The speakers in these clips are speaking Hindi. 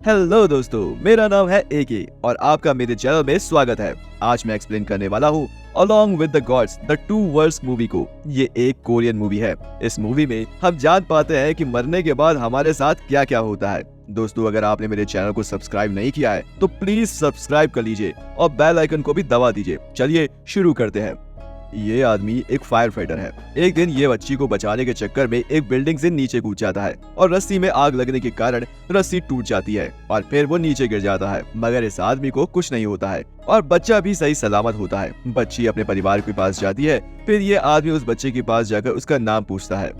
हेलो दोस्तों, मेरा नाम है एके और आपका मेरे चैनल में स्वागत है। आज मैं एक्सप्लेन करने वाला हूँ along with the gods the two worlds movie को। ये एक कोरियन मूवी है। इस मूवी में हम जान पाते हैं कि मरने के बाद हमारे साथ क्या क्या होता है। दोस्तों, अगर आपने मेरे चैनल को सब्सक्राइब नहीं किया है तो प्लीज सब्सक्राइब कर लीजिए और बेल आइकन को भी दबा दीजिए। चलिए शुरू करते हैं। ये आदमी एक फायर फाइटर है। एक दिन ये बच्ची को बचाने के चक्कर में एक बिल्डिंग से नीचे कूद जाता है और रस्सी में आग लगने के कारण रस्सी टूट जाती है और फिर वो नीचे गिर जाता है, मगर इस आदमी को कुछ नहीं होता है और बच्चा भी सही सलामत होता है। बच्ची अपने परिवार के पास जाती है। फिर ये आदमी उस बच्चे के पास जाकर उसका नाम पूछता है,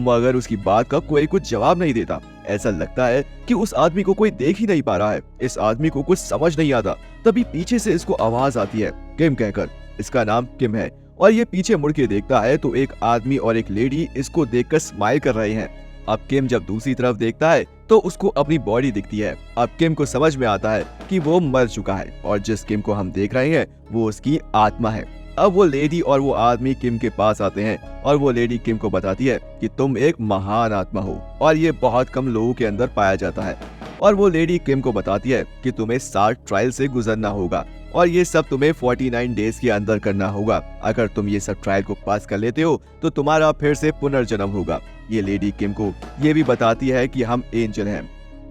मगर उसकी बात का कोई कुछ जवाब नहीं देता। ऐसा लगता है कि उस आदमी को कोई देख ही नहीं पा रहा है। इस आदमी को कुछ समझ नहीं आता। तभी पीछे से इसको आवाज आती है, किम कहकर। इसका नाम किम है और ये पीछे मुड़ के देखता है तो एक आदमी और एक लेडी इसको देखकर स्माइल कर रहे हैं। अब किम जब दूसरी तरफ देखता है तो उसको अपनी बॉडी दिखती है। अब किम को समझ में आता है कि वो मर चुका है और जिस किम को हम देख रहे हैं वो उसकी आत्मा है। अब वो लेडी और वो आदमी किम के पास आते हैं और वो लेडी किम को बताती है कि तुम एक महान आत्मा हो और ये बहुत कम लोगों के अंदर पाया जाता है। और वो लेडी किम को बताती है कि तुम्हें 60 ट्रायल से गुजरना होगा और ये सब तुम्हें 49 डेज के अंदर करना होगा। अगर तुम ये सब ट्रायल को पास कर लेते हो तो तुम्हारा फिर से पुनर्जन्म होगा। ये लेडी किम को ये भी बताती है कि हम एंजल हैं।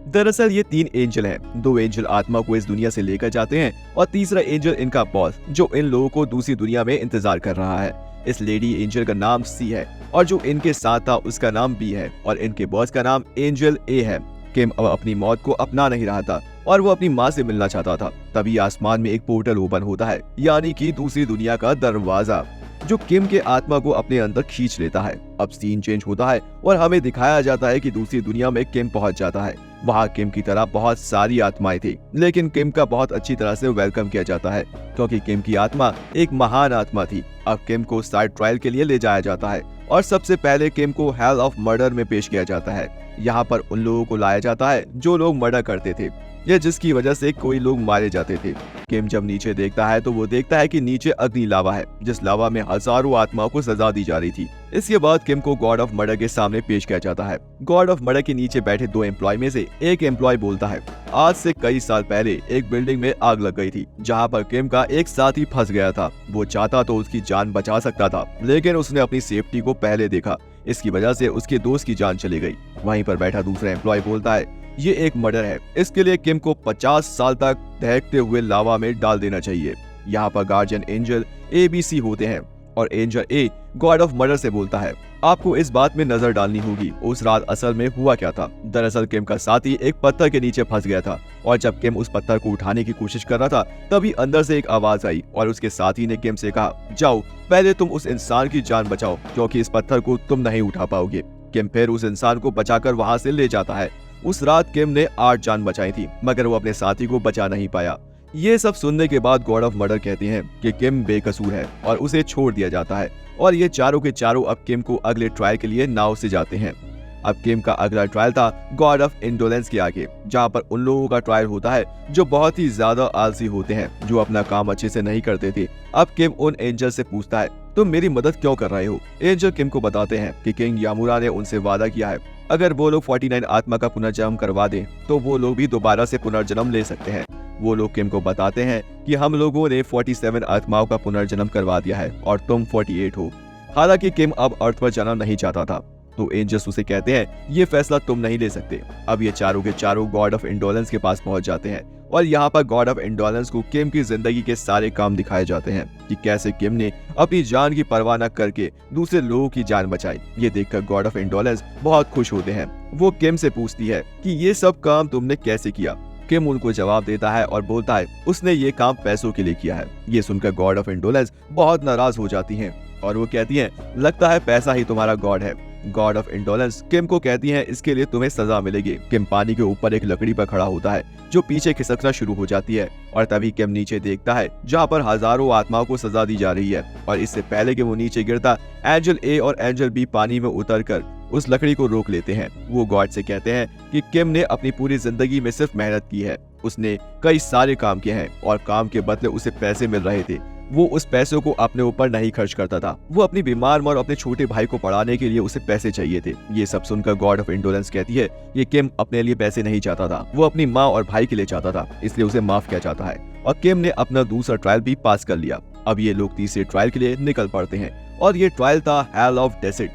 दरअसल ये 3 एंजल हैं। 2 एंजल आत्मा को इस दुनिया से लेकर जाते हैं और तीसरा एंजल इनका बॉस जो इन लोगों को दूसरी दुनिया में इंतजार कर रहा है। इस लेडी एंजल का नाम सी है और जो इनके साथ था उसका नाम बी है और इनके बॉस का नाम एंजल ए है। किम अब अपनी मौत को अपना नहीं रहा था और वो अपनी माँ से मिलना चाहता था। तभी आसमान में एक पोर्टल ओपन होता है, यानी कि दूसरी दुनिया का दरवाजा, जो किम के आत्मा को अपने अंदर खींच लेता है। अब सीन चेंज होता है और हमें दिखाया जाता है कि दूसरी दुनिया में किम पहुंच जाता है। वहाँ किम की तरह बहुत सारी आत्माएं थी, लेकिन किम का बहुत अच्छी तरह से वेलकम किया जाता है क्योंकि किम की आत्मा एक महान आत्मा थी। अब किम को साइड ट्रायल के लिए ले जाया जाता है और सबसे पहले किम को हेल ऑफ मर्डर में पेश किया जाता है। यहाँ पर उन लोगों को लाया जाता है जो लोग मर्डर करते थे या जिसकी वजह से कोई लोग मारे जाते थे। किम जब नीचे देखता है तो वो देखता है कि नीचे अग्नि लावा है, जिस लावा में हजारों आत्माओं को सजा दी जा रही थी। इसके बाद किम को गॉड ऑफ मर्डर के सामने पेश किया जाता है। गॉड ऑफ मर्डर के नीचे बैठे 2 एम्प्लॉय में से एक एम्प्लॉय बोलता है, आज से कई साल पहले एक बिल्डिंग में आग लग गई थी जहाँ पर किम का एक साथी फंस गया था। वो चाहता तो उसकी जान बचा सकता था, लेकिन उसने अपनी सेफ्टी को पहले देखा। इसकी वजह से उसके दोस्त की जान चली गई। वहीं पर बैठा दूसरा एम्प्लॉय बोलता है, ये एक मर्डर है, इसके लिए किम को 50 साल तक दहकते हुए लावा में डाल देना चाहिए। यहाँ पर गार्जियन एंजल ABC होते हैं और angel a god of murder से बोलता है, आपको इस बात में नजर डालनी होगी उस रात असल में हुआ क्या था। दरअसल किम का साथी एक पत्थर के नीचे फंस गया था और जब किम उस पत्थर को उठाने की कोशिश कर रहा था तभी अंदर से एक आवाज आई और उसके साथी ने किम से कहा, जाओ पहले तुम उस इंसान की जान बचाओ क्योंकि इस पत्थर को तुम नहीं उठा पाओगे। किम फिर उस इंसान को बचाकर वहां से ले जाता है। उस रात किम ने 8 जान बचाई थी, मगर वो अपने साथी को बचा नहीं पाया। ये सब सुनने के बाद गॉड ऑफ मर्डर कहते हैं कि किम बेकसूर है और उसे छोड़ दिया जाता है और ये चारों के चारों अब किम को अगले ट्रायल के लिए नाव से जाते हैं। अब किम का अगला ट्रायल था गॉड ऑफ इंडोलेंस के आगे, जहाँ पर उन लोगों का ट्रायल होता है जो बहुत ही ज्यादा आलसी होते हैं, जो अपना काम अच्छे से नहीं करते थे। अब किम उन एंजल से पूछता है, तुम मेरी मदद क्यों कर रहे हो। एंजल किम को बताते हैं कि किंग यामुरा ने उनसे वादा किया है, अगर वो लोग 49 आत्मा का पुनर्जन्म करवा दें तो वो लोग भी दोबारा से पुनर्जन्म ले सकते हैं। वो लोग किम को बताते हैं कि हम लोगों ने 47 आत्माओं का पुनर्जन्म करवा दिया है और तुम 48 हो। हालांकि किम अब अर्थ पर जाना नहीं चाहता था, तो एंजल्स उसे कहते हैं ये फैसला तुम नहीं ले सकते। अब ये चारों के चारों गॉड ऑफ इंडोलेंस के पास पहुंच जाते हैं और यहाँ पर गॉड ऑफ इंडोलेंस को किम की जिंदगी के सारे काम दिखाए जाते हैं कि कैसे किम ने अपनी जान की परवाह न करके दूसरे लोगों की जान बचाई। ये देखकर गॉड ऑफ इंडोलेंस बहुत खुश होते हैं। वो किम से पूछती है कि ये सब काम तुमने कैसे किया। किम उनको जवाब देता है और बोलता है उसने ये काम पैसों के लिए किया है। ये सुनकर गॉड ऑफ इंडोलेंस बहुत नाराज हो जाती हैं और वो कहती हैं, लगता है पैसा ही तुम्हारा गॉड है। गॉड ऑफ इंडोलेंस किम को कहती हैं, इसके लिए तुम्हें सजा मिलेगी। किम पानी के ऊपर एक लकड़ी पर खड़ा होता है जो पीछे खिसकना शुरू हो जाती है और तभी किम नीचे देखता है जहाँ पर हजारों आत्माओं को सजा दी जा रही है और इससे पहले कि वो नीचे गिरता, एंजल ए और एंजल बी पानी में उतरकर उस लकड़ी को रोक लेते हैं। वो गॉड से कहते हैं कि किम ने अपनी पूरी जिंदगी में सिर्फ मेहनत की है, उसने कई सारे काम किए हैं और काम के बदले उसे पैसे मिल रहे थे, वो उस पैसों को अपने ऊपर नहीं खर्च करता था। वो अपनी बीमार माँ और अपने छोटे भाई को पढ़ाने के लिए उसे पैसे चाहिए थे। ये सब सुनकर गॉड ऑफ इंडोलेंस कहती है ये किम अपने लिए पैसे नहीं चाहता था, वो अपनी माँ और भाई के लिए चाहता था, इसलिए उसे माफ किया जाता है। और किम ने अपना दूसरा ट्रायल भी पास कर लिया। अब ये लोग तीसरे ट्रायल के लिए निकल पड़ते हैं और ये ट्रायल था हेल ऑफ डेसिट।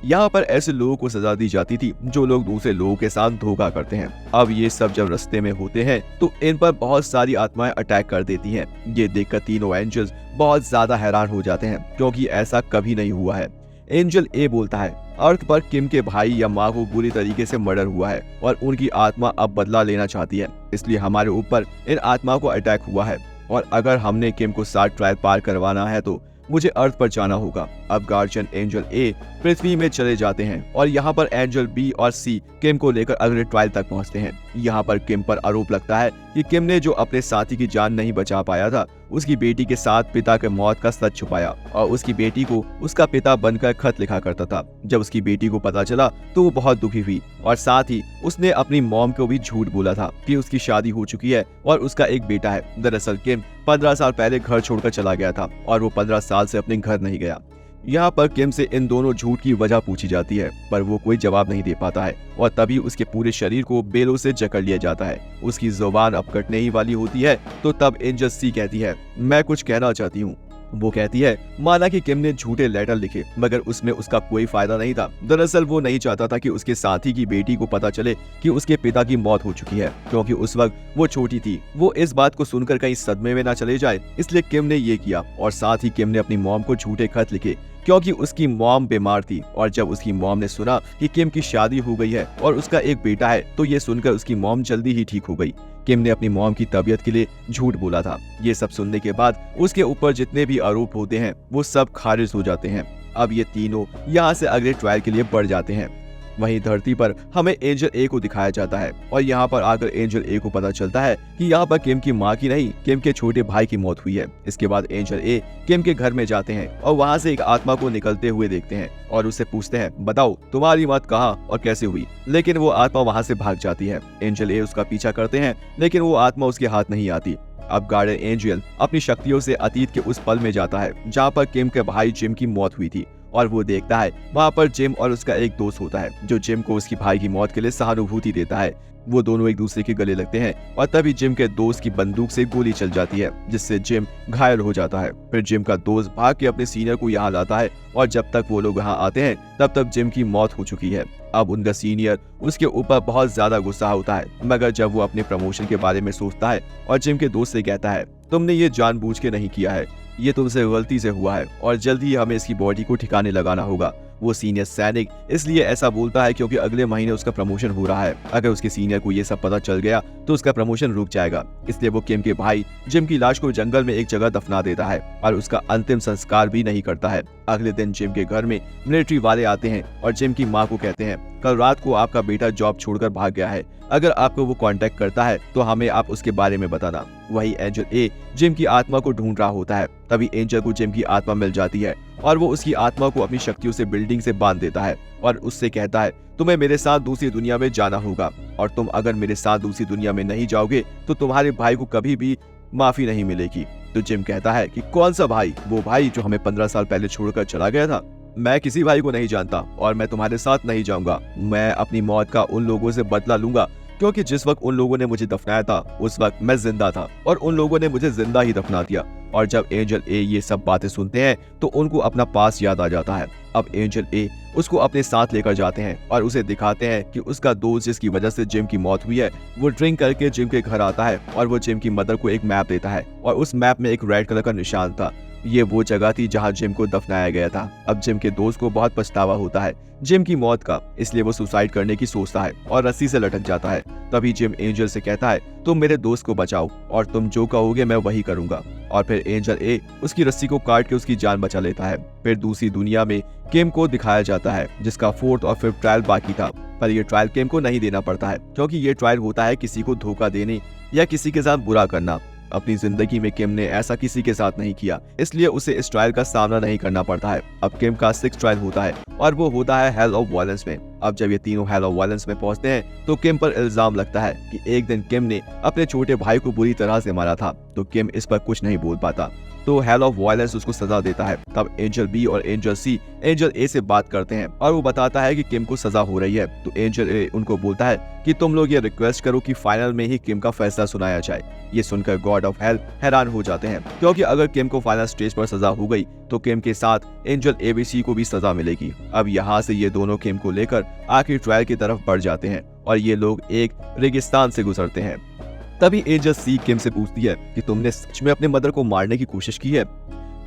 यहाँ पर ऐसे लोगों को सजा दी जाती थी जो लोग दूसरे लोगों के साथ धोखा करते हैं। अब ये सब जब रास्ते में होते हैं तो इन पर बहुत सारी आत्माएं अटैक कर देती हैं। ये देखकर तीनों एंजल्स बहुत ज्यादा हैरान हो जाते हैं क्योंकि ऐसा कभी नहीं हुआ है। एंजल ए बोलता है अर्थ पर किम के भाई या माँ को बुरी तरीके से मर्डर हुआ है और उनकी आत्मा अब बदला लेना चाहती है, इसलिए हमारे ऊपर इन आत्माओं को अटैक हुआ है और अगर हमने किम को 7 ट्रायल पार करवाना है तो मुझे अर्थ पर जाना होगा। अब गार्जियन एंजल ए पृथ्वी में चले जाते हैं और यहाँ पर एंजल बी और सी किम को लेकर अगले ट्रायल तक पहुँचते हैं। यहाँ पर किम पर आरोप लगता है कि किम ने जो अपने साथी की जान नहीं बचा पाया था, उसकी बेटी के साथ पिता के मौत का सच छुपाया और उसकी बेटी को उसका पिता बनकर खत लिखा करता था। जब उसकी बेटी को पता चला तो वो बहुत दुखी हुई और साथ ही उसने अपनी मॉम को भी झूठ बोला था कि उसकी शादी हो चुकी है और उसका एक बेटा है। दरअसल किम 15 साल पहले घर छोड़कर चला गया था और वो 15 साल से अपने घर नहीं गया। यहाँ पर किम से इन दोनों झूठ की वजह पूछी जाती है पर वो कोई जवाब नहीं दे पाता है और तभी उसके पूरे शरीर को बेलों से जकड़ लिया जाता है। उसकी जुबान अब कटने ही वाली होती है तो तब एंजल सी कहती है मैं कुछ कहना चाहती हूँ। वो कहती है माना कि किम ने झूठे लेटर लिखे मगर उसमें उसका कोई फायदा नहीं था। दरअसल वो नहीं चाहता था कि उसके साथी की बेटी को पता चले कि उसके पिता की मौत हो चुकी है क्योंकि उस वक्त वो छोटी थी। वो इस बात को सुनकर कहीं सदमे में ना चले जाए, इसलिए किम ने ये किया और साथ ही किम ने अपनी मॉम को झूठे खत लिखे क्योंकि उसकी मॉम बीमार थी और जब उसकी मॉम ने सुना कि किम की शादी हो गई है और उसका एक बेटा है तो ये सुनकर उसकी मॉम जल्दी ही ठीक हो गई। किम ने अपनी मॉम की तबीयत के लिए झूठ बोला था। ये सब सुनने के बाद उसके ऊपर जितने भी आरोप होते हैं वो सब खारिज हो जाते हैं। अब ये तीनों यहाँ से अगले ट्रायल के लिए बढ़ जाते हैं। वहीं धरती पर हमें एंजल ए को दिखाया जाता है और यहाँ पर आकर एंजल ए को पता चलता है कि यहाँ पर किम की माँ की नहीं किम के छोटे भाई की मौत हुई है। इसके बाद एंजल ए किम के घर में जाते हैं और वहाँ से एक आत्मा को निकलते हुए देखते हैं और उससे पूछते हैं बताओ तुम्हारी मौत कहाँ और कैसे हुई, लेकिन वो आत्मा वहाँ से भाग जाती है। एंजल ए उसका पीछा करते हैं लेकिन वो आत्मा उसके हाथ नहीं आती। अब गार्डियन एंजल अपनी शक्तियों से अतीत के उस पल में जाता है जहाँ पर किम के भाई जिम की मौत हुई थी और वो देखता है वहाँ पर जिम और उसका एक दोस्त होता है जो जिम को उसकी भाई की मौत के लिए सहानुभूति देता है। वो दोनों एक दूसरे के गले लगते हैं और तभी जिम के दोस्त की बंदूक से गोली चल जाती है जिससे जिम घायल हो जाता है। फिर जिम का दोस्त भाग के अपने सीनियर को यहाँ लाता है और जब तक वो लोग यहाँ आते हैं तब तक जिम की मौत हो चुकी है। अब उनका सीनियर उसके ऊपर बहुत ज्यादा गुस्सा होता है मगर जब वो अपने प्रमोशन के बारे में सोचता है और जिम के दोस्त से कहता है तुमने ये जानबूझ के नहीं किया है, ये तुमसे गलती से हुआ है और जल्द ही हमें इसकी बॉडी को ठिकाने लगाना होगा। वो सीनियर सैनिक इसलिए ऐसा बोलता है क्योंकि अगले महीने उसका प्रमोशन हो रहा है। अगर उसके सीनियर को ये सब पता चल गया तो उसका प्रमोशन रुक जाएगा, इसलिए वो किम के भाई जिम की लाश को जंगल में एक जगह दफना देता है और उसका अंतिम संस्कार भी नहीं करता है। अगले दिन जिम के घर में मिलिट्री वाले आते हैं और जिम की माँ को कहते हैं कल रात को आपका बेटा जॉब छोड़कर भाग गया है, अगर आपको वो कांटेक्ट करता है तो हमें आप उसके बारे में बताना। वही एंजल ए जिम की आत्मा को ढूंढ रहा होता है। तभी एंजल को जिम की आत्मा मिल जाती है और वो उसकी आत्मा को अपनी शक्तियों से बिल्डिंग से बांध देता है और उससे कहता है तुम्हें मेरे साथ दूसरी दुनिया में जाना होगा और तुम अगर मेरे साथ दूसरी दुनिया में नहीं जाओगे तो तुम्हारे भाई को कभी भी माफी नहीं मिलेगी। तो जिम कहता है कि कौन सा भाई? वो भाई जो हमें 15 साल पहले छोड़कर चला गया था। मैं किसी भाई को नहीं जानता और मैं तुम्हारे साथ नहीं जाऊंगा। मैं अपनी मौत का उन लोगों से बदला लूंगा क्योंकि जिस वक्त उन लोगों ने मुझे दफनाया था उस वक्त मैं जिंदा था और उन लोगों ने मुझे जिंदा ही दफना दिया। और जब एंजल ए ये सब बातें सुनते हैं तो उनको अपना पास याद आ जाता है। अब एंजल ए उसको अपने साथ लेकर जाते हैं और उसे दिखाते हैं कि उसका दोस्त जिसकी वजह से जिम की मौत हुई है वो ड्रिंक करके जिम के घर आता है और वो जिम की मदर को एक मैप देता है और उस मैप में एक रेड कलर का निशान था। ये वो जगह थी जहाँ जिम को दफनाया गया था। अब जिम के दोस्त को बहुत पछतावा होता है जिम की मौत का, इसलिए वो सुसाइड करने की सोचता है और रस्सी से लटक जाता है। तभी जिम एंजल से कहता है तुम मेरे दोस्त को बचाओ और तुम जो कहोगे मैं वही करूंगा। और फिर एंजल ए उसकी रस्सी को काट के उसकी जान बचा लेता है। फिर दूसरी दुनिया में किम को दिखाया जाता है जिसका 4th और 5th ट्रायल बाकी था, पर यह ट्रायल किम को नहीं देना पड़ता है क्योंकि ये ट्रायल होता है किसी को धोखा देने या किसी के साथ बुरा करना। अपनी जिंदगी में किम ने ऐसा किसी के साथ नहीं किया, इसलिए उसे इस ट्रायल का सामना नहीं करना पड़ता है। अब किम का 6th ट्रायल होता है और वो होता है हेल ऑफ वायलेंस में। अब जब ये तीनों हेल ऑफ वायलेंस में पहुंचते हैं तो किम पर इल्जाम लगता है कि एक दिन किम ने अपने छोटे भाई को बुरी तरह से मारा था। तो किम इस पर कुछ नहीं बोल पाता, तो हेल ऑफ वायलेंस उसको सजा देता है। तब एंजल बी और एंजल सी एंजल ए से बात करते हैं और वो बताता है कि किम को सजा हो रही है। तो एंजल ए उनको बोलता है कि तुम लोग ये रिक्वेस्ट करो कि फाइनल में ही किम का फैसला सुनाया जाए। ये सुनकर गॉड ऑफ हेल हैरान हो जाते हैं, क्योंकि अगर किम को फाइनल स्टेज पर सजा हो गई तो किम के साथ एंजल एबीसी को भी सजा मिलेगी। अब यहाँ से ये दोनों किम को लेकर आखिरी ट्रायल की तरफ बढ़ जाते हैं और ये लोग एक रेगिस्तान से गुजरते हैं। तभी एंजल सी किम से पूछती है कि तुमने सच में अपने मदर को मारने की कोशिश की है।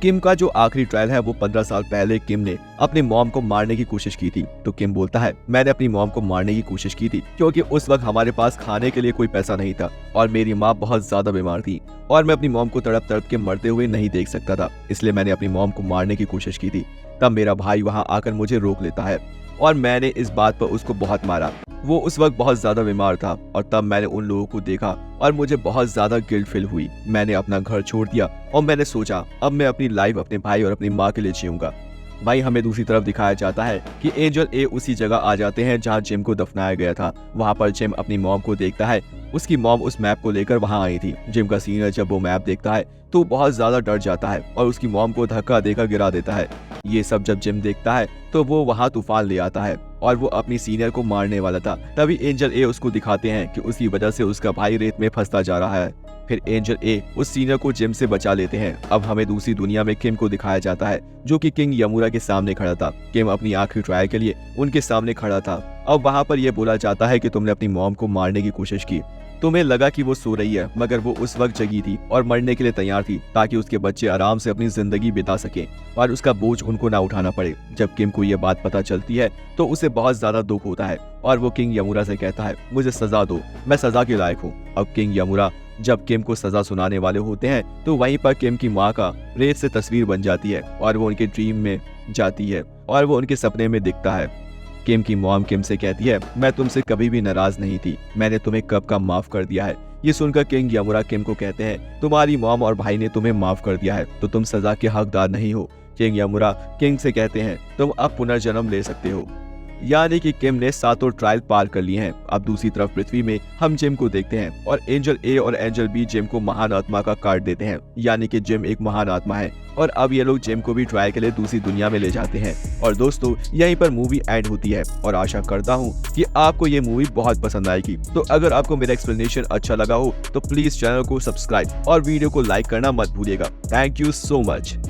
किम का जो आखिरी ट्रायल है वो 15 साल पहले किम ने अपनी मॉम को मारने की कोशिश की थी। तो किम बोलता है मैंने अपनी मॉम को मारने की कोशिश की थी क्योंकि उस वक्त हमारे पास खाने के लिए कोई पैसा नहीं था और मेरी माँ बहुत ज्यादा बीमार थी और मैं अपनी मॉम को तड़प तड़प के मरते हुए नहीं देख सकता था, इसलिए मैंने अपनी मॉम को मारने की कोशिश की थी। तब मेरा भाई वहाँ आकर मुझे रोक लेता है और मैंने इस बात पर उसको बहुत मारा। वो उस वक्त बहुत ज्यादा बीमार था और तब मैंने उन लोगों को देखा और मुझे बहुत ज्यादा गिल्ट फील हुई। मैंने अपना घर छोड़ दिया और मैंने सोचा अब मैं अपनी लाइफ अपने भाई और अपनी माँ के लिए जीऊंगा। भाई हमें दूसरी तरफ दिखाया जाता है कि एंजल ए उसी जगह आ जाते हैं जहाँ जिम को दफनाया गया था। वहाँ पर जिम अपनी मॉम को देखता है, उसकी मॉम उस मैप को लेकर वहाँ आई थी। जिम का सीनियर जब वो मैप देखता है तो बहुत ज्यादा डर जाता है और उसकी मॉम को धक्का देकर गिरा देता है। ये सब जब जिम देखता है तो वो वहाँ तूफान ले आता है और वो अपनी सीनियर को मारने वाला था। तभी एंजल ए उसको दिखाते हैं कि उसकी वजह से उसका भाई रेत में फंसता जा रहा है। फिर एंजल ए उस सीनियर को जिम से बचा लेते हैं। अब हमें दूसरी दुनिया में किम को दिखाया जाता है जो कि किंग यमुरा के सामने खड़ा था। किम अपनी आखिरी ट्रायल के लिए उनके सामने खड़ा था। अब वहाँ पर यह बोला जाता है कि तुमने अपनी मॉम को मारने की कोशिश की। तुम्हें लगा कि वो सो रही है, मगर वो उस वक्त जगी थी और मरने के लिए तैयार थी ताकि उसके बच्चे आराम से अपनी जिंदगी बिता सकें और उसका बोझ उनको ना उठाना पड़े। जब किम को ये बात पता चलती है तो उसे बहुत ज्यादा दुख होता है और वो किंग यमुरा से कहता है मुझे सजा दो, मैं सजा के लायक हूँ। अब किंग यमुरा जब किम को सजा सुनाने वाले होते हैं तो वहीं पर किम की माँ का रेत से तस्वीर बन जाती है और वो उनके ड्रीम में जाती है और वो उनके सपने में दिखता है। किम की मॉम किम से कहती है मैं तुमसे कभी भी नाराज नहीं थी, मैंने तुम्हें कब का माफ कर दिया है। ये सुनकर किंग यमुरा किम को कहते हैं तुम्हारी मॉम और भाई ने तुम्हें माफ कर दिया है तो तुम सजा के हकदार नहीं हो। किंग यमुरा किंग से कहते हैं तुम अब पुनर्जन्म ले सकते हो। यानी कि किम ने सातों ट्रायल पार कर लिए हैं। अब दूसरी तरफ पृथ्वी में हम जिम को देखते हैं और एंजल ए और एंजल बी जिम को महान आत्मा का कार्ड देते हैं, यानी कि जिम एक महान आत्मा है और अब ये लोग जिम को भी ट्रायल के लिए दूसरी दुनिया में ले जाते हैं। और दोस्तों यहीं पर मूवी एंड होती है और आशा करता हूँ कि आपको ये मूवी बहुत पसंद आएगी। तो अगर आपको मेरा एक्सप्लेनेशन अच्छा लगा हो तो प्लीज चैनल को सब्सक्राइब और वीडियो को लाइक करना मत भूलिएगा। Thank you so much.